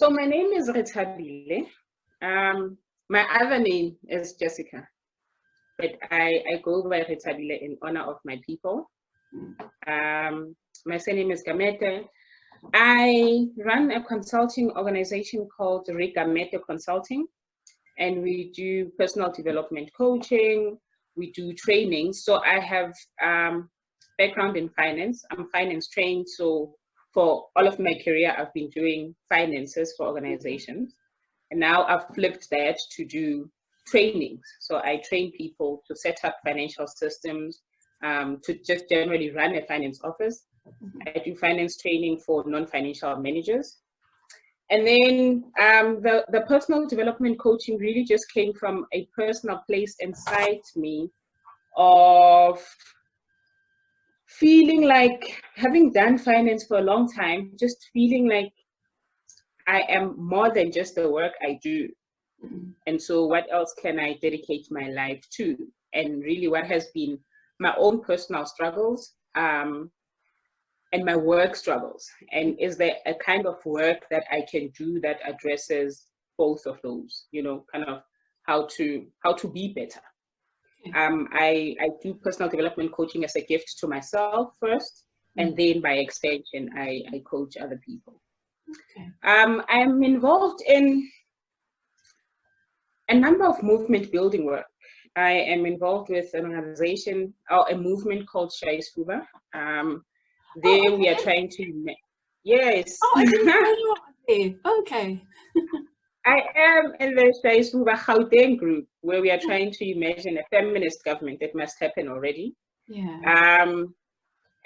So my name is Rethabile. My other name is Jessica, but I go by Rethabile in honor of my people. My surname is Gamede. I run a consulting organization called Reimagining Consulting, and we do personal development coaching, we do training. So I have background in finance. I'm finance trained, so for all of my career, I've been doing finances for organizations. And now I've flipped that to do trainings. So I train people to set up financial systems, to just generally run a finance office. I do finance training for non-financial managers. And then the personal development coaching really just came from a personal place inside me of feeling like, having done finance for a long time, just feeling like I am more than just the work I do. And so what else can I dedicate my life to? And really what has been my own personal struggles and my work struggles. And is there a kind of work that I can do that addresses both of those, you know, kind of how to be better? I do personal development coaching as a gift to myself first, and then by extension, I coach other people. I'm involved in a number of movement building work. I am involved with an organization or a movement called Shaisfuba. There we are trying to, yes. Oh, I didn't know you were there. Okay. I am in the Shaisfuba Gauteng group, where we are trying to imagine a feminist government that must happen already. Yeah.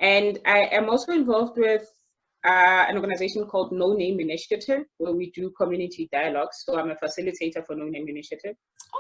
And I am also involved with an organization called No Name Initiative, where we do community dialogues. So I'm a facilitator for No Name Initiative.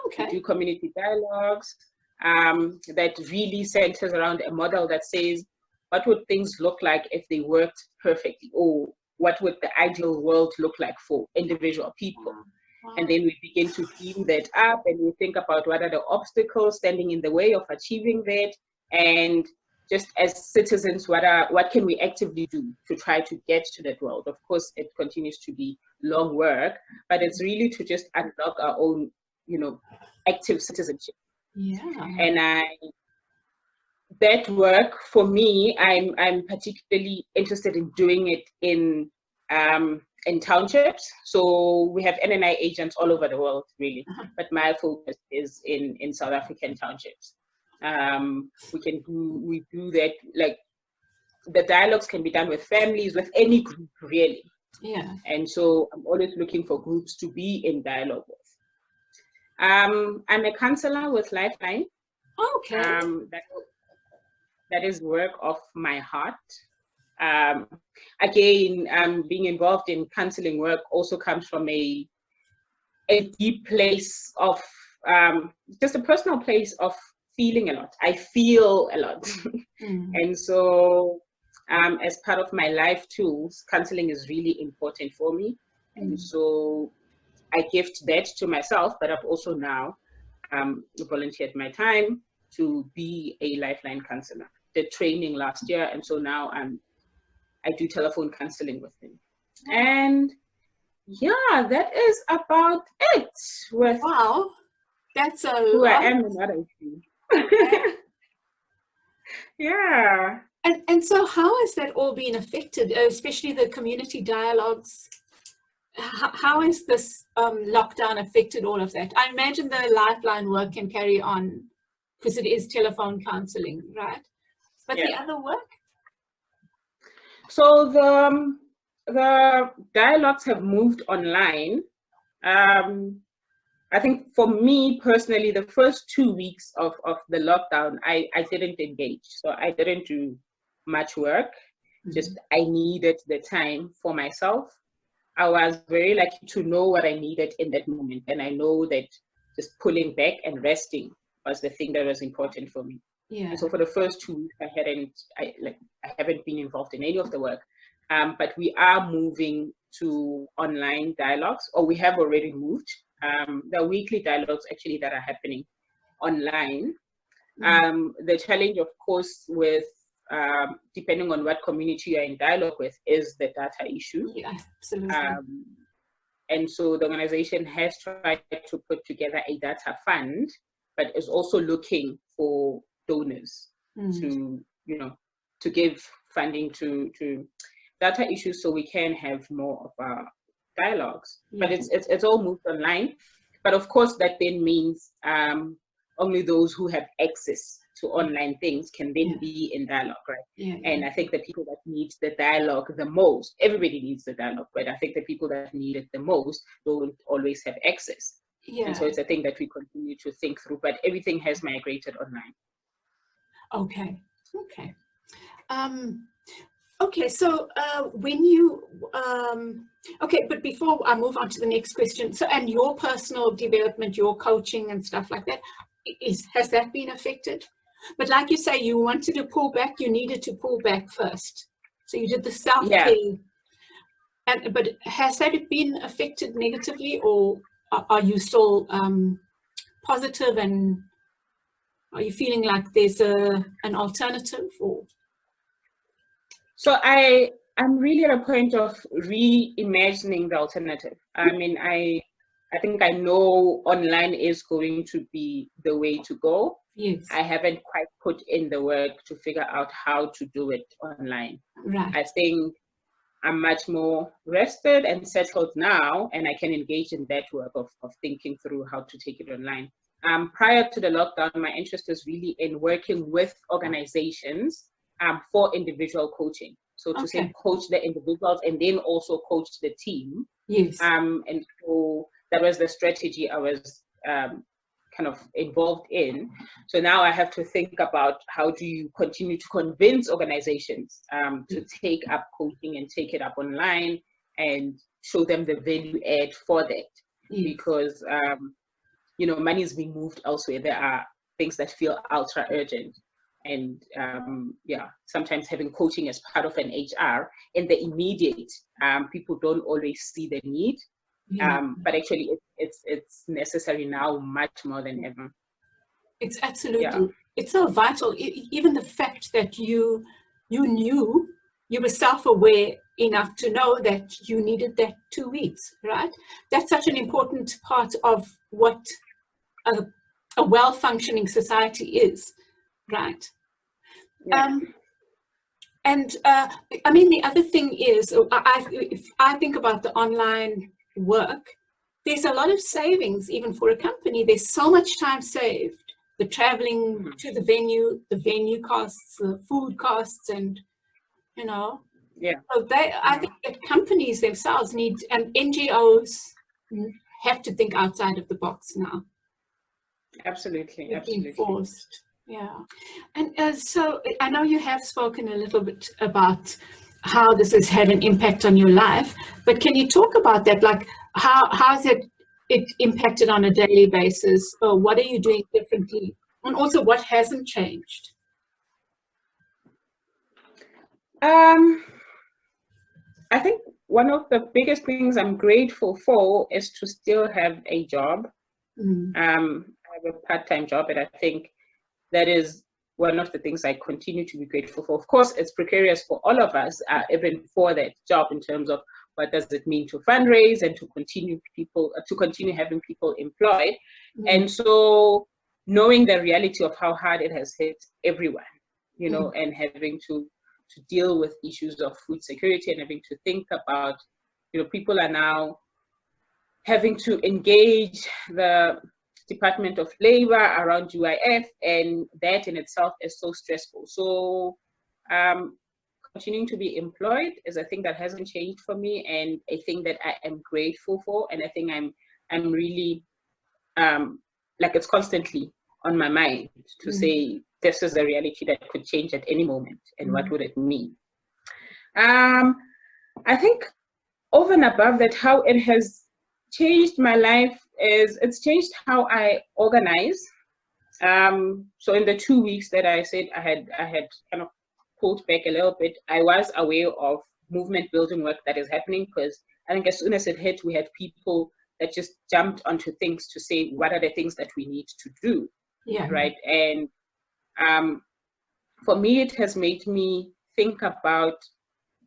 Okay. We do community dialogues that really centers around a model that says, what would things look like if they worked perfectly? Or what would the ideal world look like for individual people? Wow. And then we begin to dream that up, and we think about what are the obstacles standing in the way of achieving that, and just as citizens, what can we actively do to try to get to that world? Of course, it continues to be long work, but it's really to just unlock our own, you know, active citizenship. Yeah. And that work for me, I'm particularly interested in doing it in townships. So we have NNI agents all over the world, really, but my focus is in South African townships. We do that, like the dialogues can be done with families, with any group, really. Yeah. And so I'm always looking for groups to be in dialogue with. I'm a counselor with Lifeline. Okay. That is work of my heart. Again, being involved in counseling work also comes from a deep place of just a personal place of feeling a lot. I feel a lot. And so as part of my life tools, counseling is really important for me. And so I gift that to myself, but I've also now volunteered my time to be a Lifeline counselor. Did training last year, and so now I do telephone counseling with them. And yeah, that is about it. With wow, that's a who lot. I am and what I do. Yeah. And so how has that all been affected, especially the community dialogues? How has this lockdown affected all of that? I imagine the Lifeline work can carry on because it is telephone counseling, right? But the other work? So the dialogues have moved online. I think for me personally, the first 2 weeks of the lockdown, I didn't engage. So I didn't do much work. Just I needed the time for myself. I was very lucky to know what I needed in that moment. And I know that just pulling back and resting was the thing that was important for me. Yeah. And so for the first 2 weeks, I haven't been involved in any of the work. But we are moving to online dialogues, or we have already moved. There are weekly dialogues actually that are happening online. The challenge, of course, with depending on what community you're in dialogue with, is the data issue. Yeah, absolutely. And so the organization has tried to put together a data fund, but is also looking for donors to, you know, to give funding to data issues so we can have more of our dialogues. But it's all moved online. But of course, that then means only those who have access to online things can then be in dialogue, right? And I think the people that need the dialogue the most, everybody needs the dialogue, but I think the people that need it the most don't always have access. And so it's a thing that we continue to think through, but everything has migrated online. Okay. Okay, so when you, okay, but before I move on to the next question, so, and your personal development, your coaching and stuff like that, has that been affected? But like you say, you wanted to pull back, you needed to pull back first. So you did the self-care. But has that been affected negatively, or are you still positive, and are you feeling like there's an alternative? Or? So I'm really at a point of reimagining the alternative. I mean, I think I know online is going to be the way to go. Yes. I haven't quite put in the work to figure out how to do it online. Right. I think I'm much more rested and settled now, and I can engage in that work of thinking through how to take it online. Prior to the lockdown, my interest was really in working with organizations for individual coaching. So to say coach the individuals and then also coach the team. Yes. And so that was the strategy I was kind of involved in. So now I have to think about how do you continue to convince organizations to take up coaching and take it up online and show them the value add for that. Because you know, money is being moved elsewhere. There are things that feel ultra urgent. And sometimes having coaching as part of an HR in the immediate, people don't always see the need. But actually it's necessary now much more than ever. It's absolutely, it's so vital. Even the fact that you knew, you were self-aware enough to know that you needed that 2 weeks, right? That's such an important part of what a well-functioning society is, right? And I mean, the other thing is, if I think about the online work, there's a lot of savings even for a company. There's so much time saved. The traveling to the venue costs, the food costs, and, you know. So I think that companies themselves need, and NGOs have to think outside of the box now. Absolutely. Being forced. Yeah. And so I know you have spoken a little bit about how this has had an impact on your life, but can you talk about that? Like, how has it impacted on a daily basis? Or what are you doing differently? And also, what hasn't changed? I think one of the biggest things I'm grateful for is to still have a job. I have a part-time job, and I think that is one of the things I continue to be grateful for. Of course, it's precarious for all of us, even for that job, in terms of what does it mean to fundraise and to continue having people employed. And so knowing the reality of how hard it has hit everyone, you know, and having to deal with issues of food security and having to think about, you know, people are now having to engage the Department of Labor around UIF, and that in itself is so stressful. So continuing to be employed is a thing that hasn't changed for me, and a thing that I am grateful for, and I think I'm really like, it's constantly on my mind to say this is a reality that could change at any moment, and what would it mean? I think over and above that, how it has changed my life is it's changed how I organize. So in the 2 weeks that I said I had kind of pulled back a little bit, I was aware of movement building work that is happening, because I think as soon as it hit, we had people that just jumped onto things to say, what are the things that we need to do? Right. And for me, it has made me think about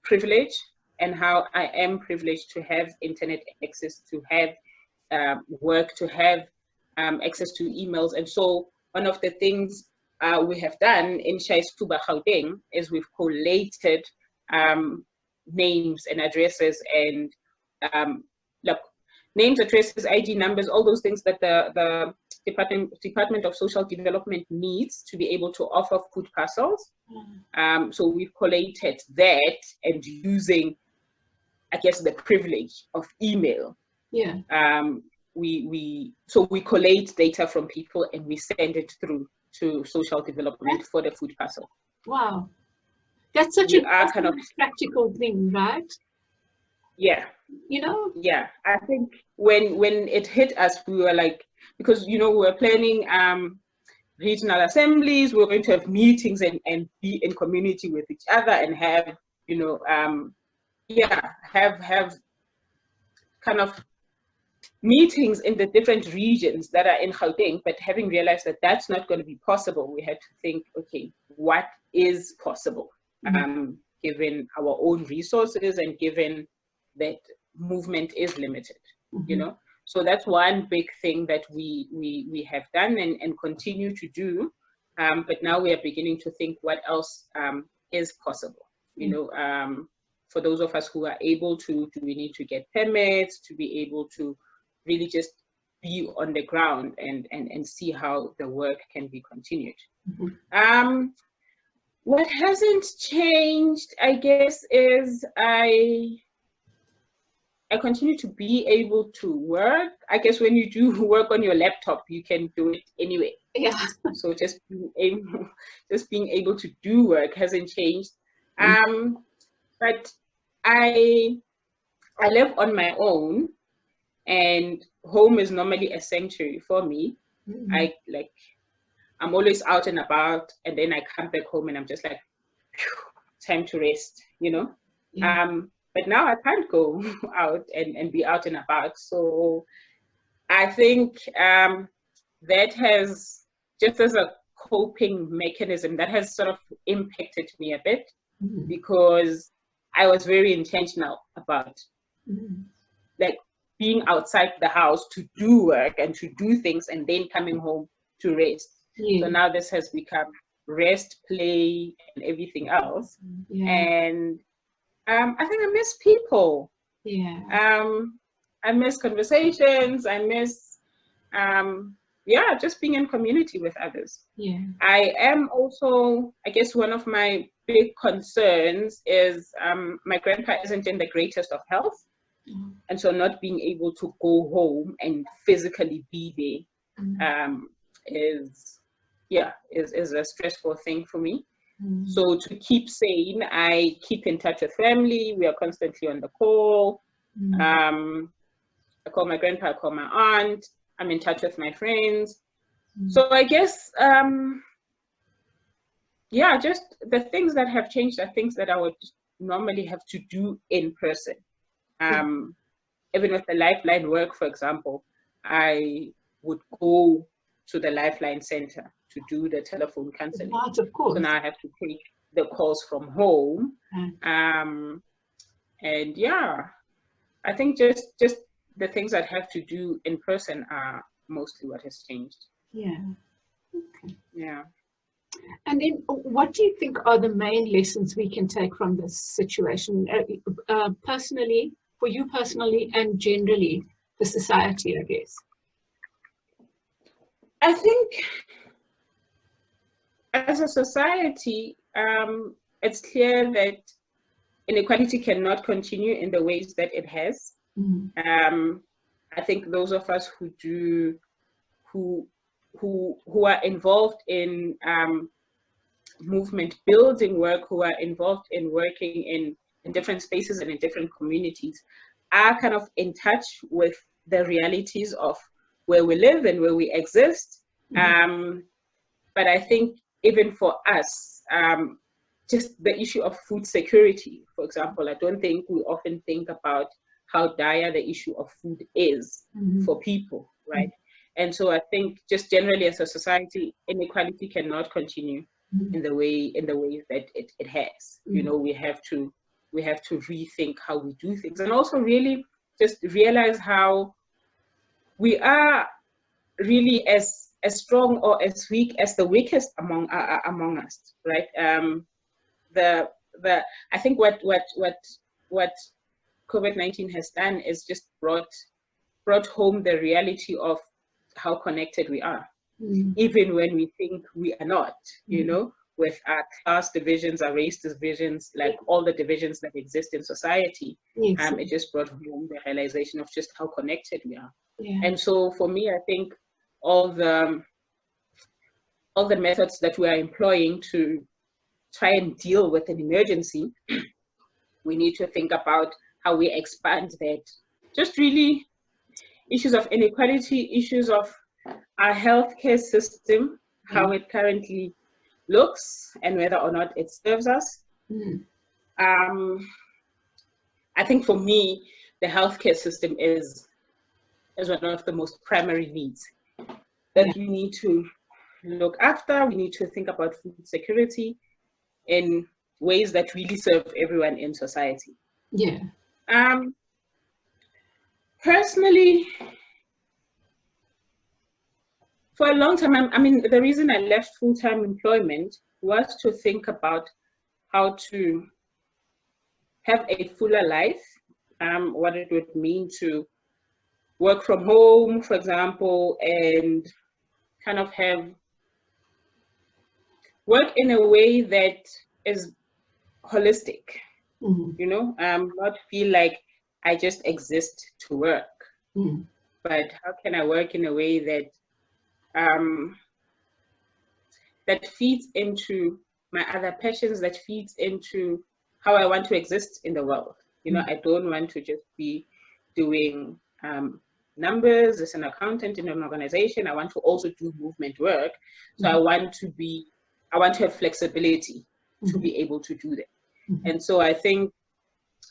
privilege and how I am privileged to have internet access, to have work, to have access to emails. And so one of the things we have done in Shaiskuba Gauteng is we've collated names and addresses and names, addresses, ID numbers, all those things that the Department of Social Development needs to be able to offer food parcels. So we've collated that, and using, I guess, the privilege of email. Yeah. We collate data from people and we send it through to social development for the food parcel. Wow. That's such a kind of practical thing, right? Yeah. You know? Yeah. I think when it hit us, we were like, because, you know, we were planning regional assemblies, we were going to have meetings and be in community with each other and have, you know, have kind of meetings in the different regions that are in Gauteng, but having realized that that's not going to be possible, we had to think, okay, what is possible, given our own resources and given that movement is limited, you know? So that's one big thing that we have done and continue to do, but now we are beginning to think what else is possible, you know? For those of us who are able to, do we need to get permits to be able to really just be on the ground and see how the work can be continued. What hasn't changed, I guess, is I continue to be able to work. I guess when you do work on your laptop, you can do it anyway. Yeah. So just being able to do work hasn't changed. But I live on my own, and home is normally a sanctuary for me. I'm always out and about, and then I come back home and I'm just like, time to rest, you know? But now I can't go out and be out and about. So I think that has, just as a coping mechanism, that has sort of impacted me a bit, because I was very intentional about like being outside the house to do work and to do things and then coming home to rest. So now this has become rest, play, and everything else. And I think I miss people. I miss conversations. I miss, just being in community with others. I am also, I guess one of my big concerns is my grandpa isn't in the greatest of health. And so not being able to go home and physically be there is a stressful thing for me. So to keep sane, I keep in touch with family. We are constantly on the call. I call my grandpa, I call my aunt. I'm in touch with my friends. So I guess, just the things that have changed are things that I would normally have to do in person. Even with the Lifeline work, for example, I would go to the Lifeline Center to do the telephone counseling. Of course. So now I have to take the calls from home. I think just the things that have to do in person are mostly what has changed. And then what do you think are the main lessons we can take from this situation, personally, for you personally, and generally the society, I guess? I think as a society, it's clear that inequality cannot continue in the ways that it has. I think those of us who are involved in movement building work, who are involved in working in different spaces and in different communities, are kind of in touch with the realities of where we live and where we exist. But I think even for us, just the issue of food security, for example, I don't think we often think about how dire the issue of food is for people, right? And so I think just generally as a society, inequality cannot continue in the ways that it has. You know, we have to we have to rethink how we do things, and also really just realize how we are really as strong or as weak as the weakest among us, right? I think what COVID-19 has done is just brought home the reality of how connected we are, even when we think we are not, you know, with our class divisions, our race divisions, like all the divisions that exist in society. Yes. It just brought home the realization of just how connected we are. Yeah. And so for me, I think all the methods that we are employing to try and deal with an emergency, we need to think about how we expand that. Just really issues of inequality, issues of our healthcare system, how it currently looks and whether or not it serves us. I think for me, the healthcare system is one of the most primary needs that we need to look after. We need to think about food security in ways that really serve everyone in society. Yeah. Personally, for a long time, I mean, the reason I left full-time employment was to think about how to have a fuller life, what it would mean to work from home, for example, and kind of have work in a way that is holistic, you know, not feel like I just exist to work, but how can I work in a way that that feeds into my other passions, that feeds into how I want to exist in the world. You know, I don't want to just be doing numbers as an accountant in an organization. I want to also do movement work. So I want to have flexibility to be able to do that. And so I think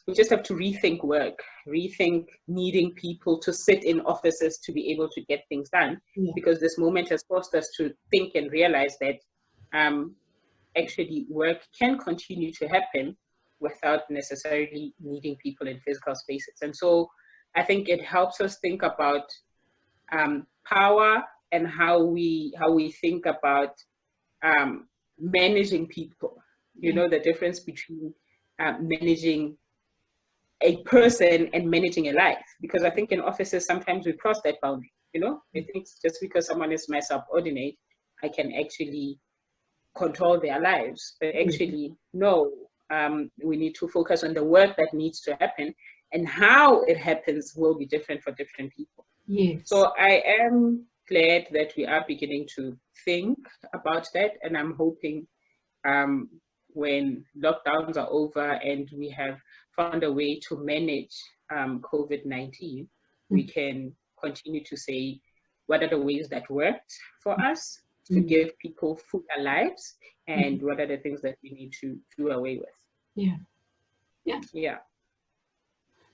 we just have to rethink work, rethink needing people to sit in offices to be able to get things done, because this moment has forced us to think and realize that actually work can continue to happen without necessarily needing people in physical spaces. And so I think it helps us think about power and how we think about managing people. You know, the difference between managing a person and managing a life, because I think in offices sometimes we cross that boundary. You know, I think just because someone is my subordinate, I can actually control their lives, but actually no, we need to focus on the work that needs to happen, and how it happens will be different for different people. Yes. So I am glad that we are beginning to think about that, and I'm hoping when lockdowns are over and we have found a way to manage COVID-19, we can continue to say, what are the ways that worked for us to give people fuller lives, and what are the things that we need to do away with? Yeah.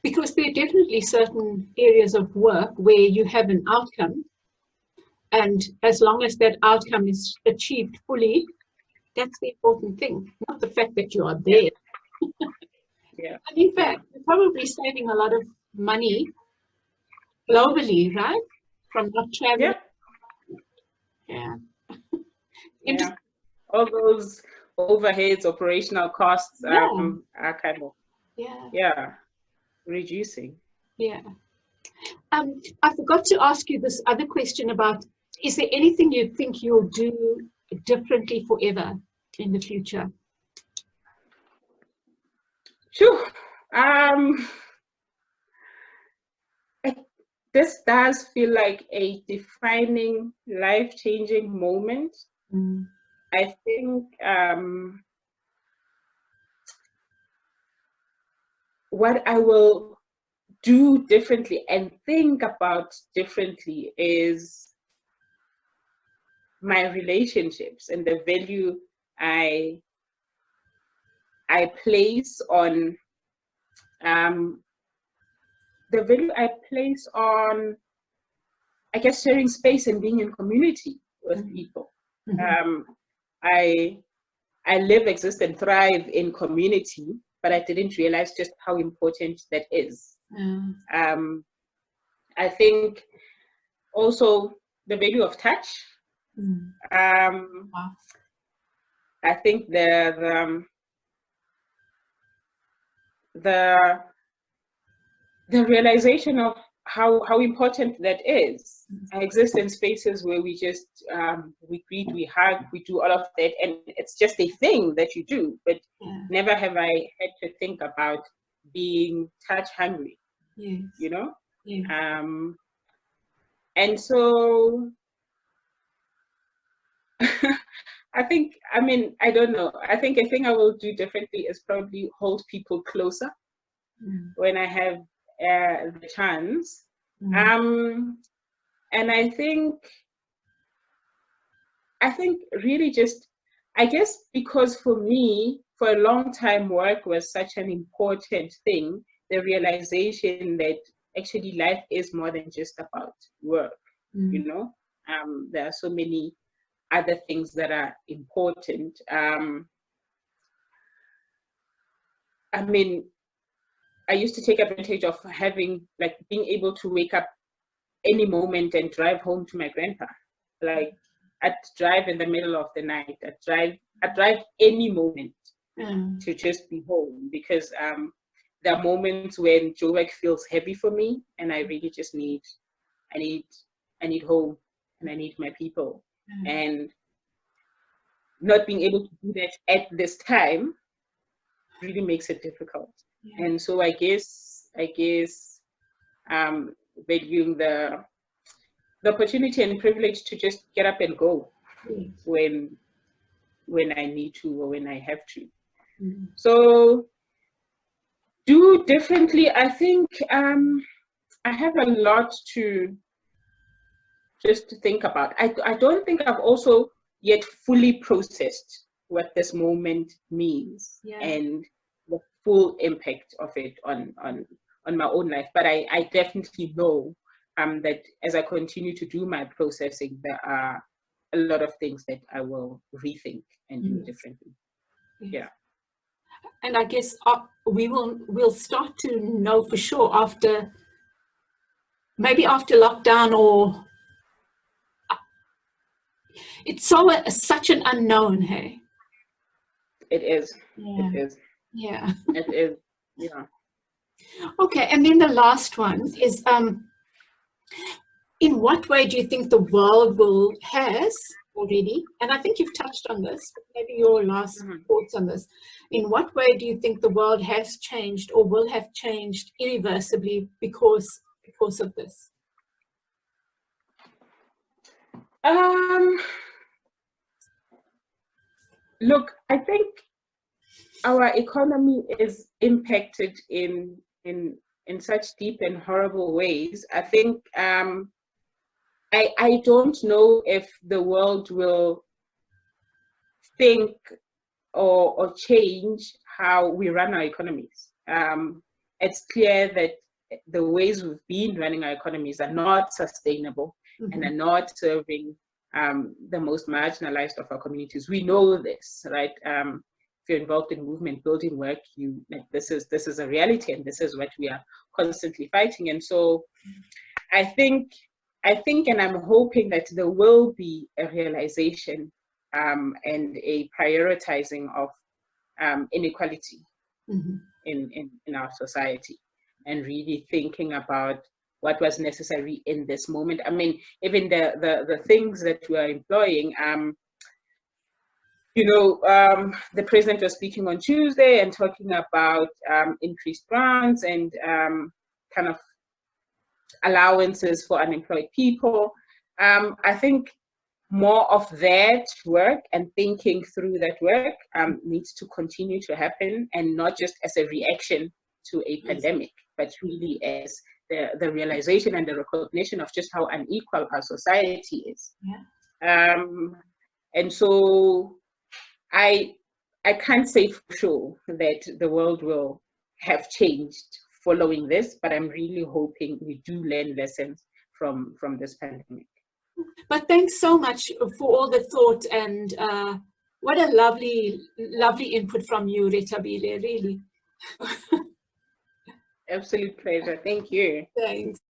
Because there are definitely certain areas of work where you have an outcome, and as long as that outcome is achieved fully, that's the important thing, not the fact that you are there. And in fact, you're probably saving a lot of money globally, right? From not traveling. All those overheads, operational costs are kind of reducing. I forgot to ask you this other question about, is there anything you think you'll do differently forever in the future? Sure. This does feel like a defining, life-changing moment. I think what I will do differently and think about differently is my relationships and the value I place on the value I place on, I guess, sharing space and being in community with people. I live, exist, and thrive in community, but I didn't realize just how important that is. I think also the value of touch. Wow. I think the realization of how important that is. I exist in spaces where we just we greet, we hug, we do all of that, and it's just a thing that you do. But never have I had to think about being touch hungry. Yes. You know. Yes. And so I think, I mean, I don't know. I think a thing I will do differently is probably hold people closer when I have the chance. And I think really just, I guess because for me, for a long time, work was such an important thing, the realization that actually life is more than just about work, you know? There are so many other things that are important. I mean, I used to take advantage of having, like, being able to wake up any moment and drive home to my grandpa. Like, I'd drive in the middle of the night. I'd drive any moment to just be home, because there are moments when Joburg feels heavy for me, and I really just need home, and I need my people. And not being able to do that at this time really makes it difficult. And so I guess valuing the opportunity and privilege to just get up and go when I need to or when I have to. So do differently. I think I have a lot to just to think about. I don't think I've also yet fully processed what this moment means and the full impact of it on my own life. But I definitely know that as I continue to do my processing, there are a lot of things that I will rethink and do differently. Yeah. And I guess we'll start to know for sure maybe after lockdown, or it's such an unknown, hey? It is. Yeah. It is. Yeah. It is. Yeah. Okay, and then the last one is, in what way do you think the world has already, and I think you've touched on this, but maybe your last thoughts on this, in what way do you think the world has changed or will have changed irreversibly because of this? Look, I think our economy is impacted in such deep and horrible ways. I think I don't know if the world will think or change how we run our economies. It's clear that the ways we've been running our economies are not sustainable and are not serving the most marginalized of our communities. We know this, right? If you're involved in movement building work, this is a reality, and this is what we are constantly fighting. And so I think and I'm hoping that there will be a realization and a prioritizing of inequality in our society, and really thinking about what was necessary in this moment. I mean, even the things that we are employing, the president was speaking on Tuesday and talking about increased grants and kind of allowances for unemployed people. I think more of that work and thinking through that work needs to continue to happen, and not just as a reaction to a pandemic, but really as the realization and the recognition of just how unequal our society is. And so I can't say for sure that the world will have changed following this, but I'm really hoping we do learn lessons from this pandemic. But thanks so much for all the thought, and what a lovely input from you, Rethabile, really. Absolute pleasure. Thank you. Thanks.